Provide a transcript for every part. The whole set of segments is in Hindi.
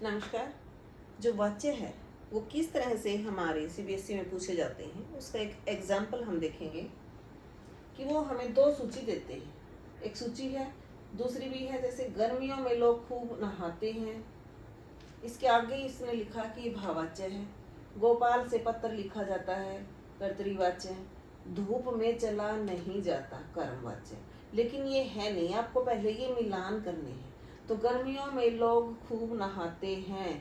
नमस्कार। जो वाच्य है वो किस तरह से हमारे सीबीएसई में पूछे जाते हैं, उसका एक एग्जाम्पल हम देखेंगे कि वो हमें दो सूची देते हैं। एक सूची है, दूसरी भी है। जैसे गर्मियों में लोग खूब नहाते हैं, इसके आगे इसने लिखा कि ये भाववाच्य है। गोपाल से पत्र लिखा जाता है, कर्तरीवाच्य है। धूप में चला नहीं जाता, कर्मवाच्य। लेकिन ये है नहीं, आपको पहले ये मिलान करने हैं। तो गर्मियों में लोग खूब नहाते हैं,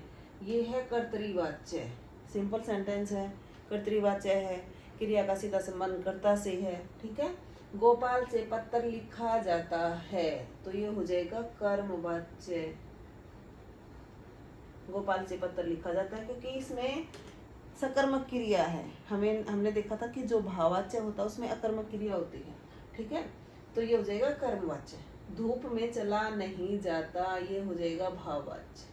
ये है कर्तरीवाच्य, सिंपल सेंटेंस है, कर्तरीवाच्य है। क्रिया का सीधा संबंध कर्ता से है, ठीक है। गोपाल से पत्र लिखा जाता है, तो ये हो जाएगा कर्मवाच्य। गोपाल से पत्र लिखा जाता है क्योंकि इसमें सकर्मक क्रिया है। हमने देखा था कि जो भाववाच्य होता है उसमें अकर्मक क्रिया होती है, ठीक है। तो ये हो जाएगा कर्मवाच्य। धूप में चला नहीं जाता, ये हो जाएगा भाववाच्य।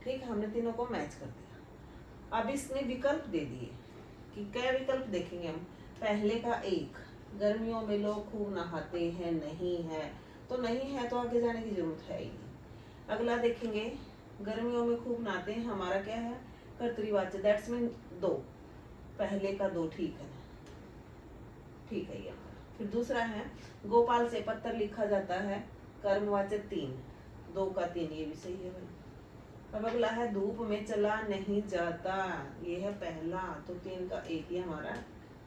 ठीक, हमने तीनों को मैच कर दिया। अब इसने विकल्प दे दिए कि क्या विकल्प देखेंगे हम। पहले का एक, गर्मियों में लोग खूब नहाते हैं, नहीं है। तो नहीं है तो आगे जाने की जरूरत है ही नहीं। अगला देखेंगे, गर्मियों में खूब नहाते हैं, हमारा क्या है, कर्तरीवाच्य, दैट्स मीन दो। पहले का दो, ठीक है, ठीक है ये हमारा। फिर दूसरा है, गोपाल से पत्र लिखा जाता है, कर्मवाच्य तीन, दो का तीन, ये भी सही है भाई। अब अगला है, धूप में चला नहीं जाता, ये है पहला, तो तीन का एक ही हमारा।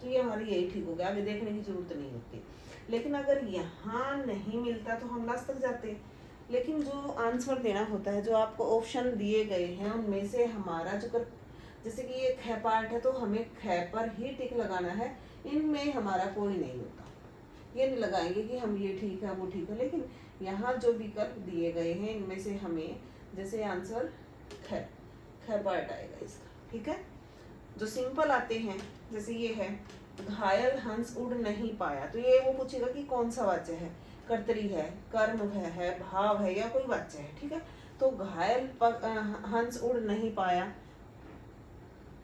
तो ये हमारी यही ठीक हो गया, आगे देखने की जरूरत नहीं होती। लेकिन अगर यहाँ नहीं मिलता तो हम लास्ट तक जाते। लेकिन जो आंसर देना होता है, जो आपको ऑप्शन दिए गए हैं, उनमें से हमारा जो जैसे कि ये ख पार्ट है तो हमें ख पर ही टिक लगाना है। इनमें हमारा कोई नहीं होता, ये नहीं लगाएंगे कि हम ये ठीक है वो ठीक है। लेकिन यहाँ जो विकल्प दिए गए हैं इनमें से हमें जैसे आंसर ख पार्ट आएगा इसका, ठीक है। जो सिंपल आते हैं, जैसे ये है, घायल हंस उड़ नहीं पाया, तो ये वो पूछेगा कि कौन सा वाच्य है, कर्तरी है, कर्म है, भाव है, या कोई वाच्य है, ठीक है। तो घायल हंस उड़ नहीं पाया,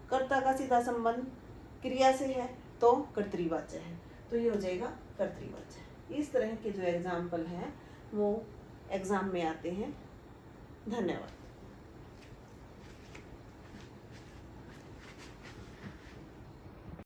कर्ता का सीधा संबंध क्रिया से है तो कर्तरीवाच्य है, तो ये हो जाएगा कर्तरीवाच्य। इस तरह के जो एग्जाम्पल हैं वो एग्जाम में आते हैं। धन्यवाद।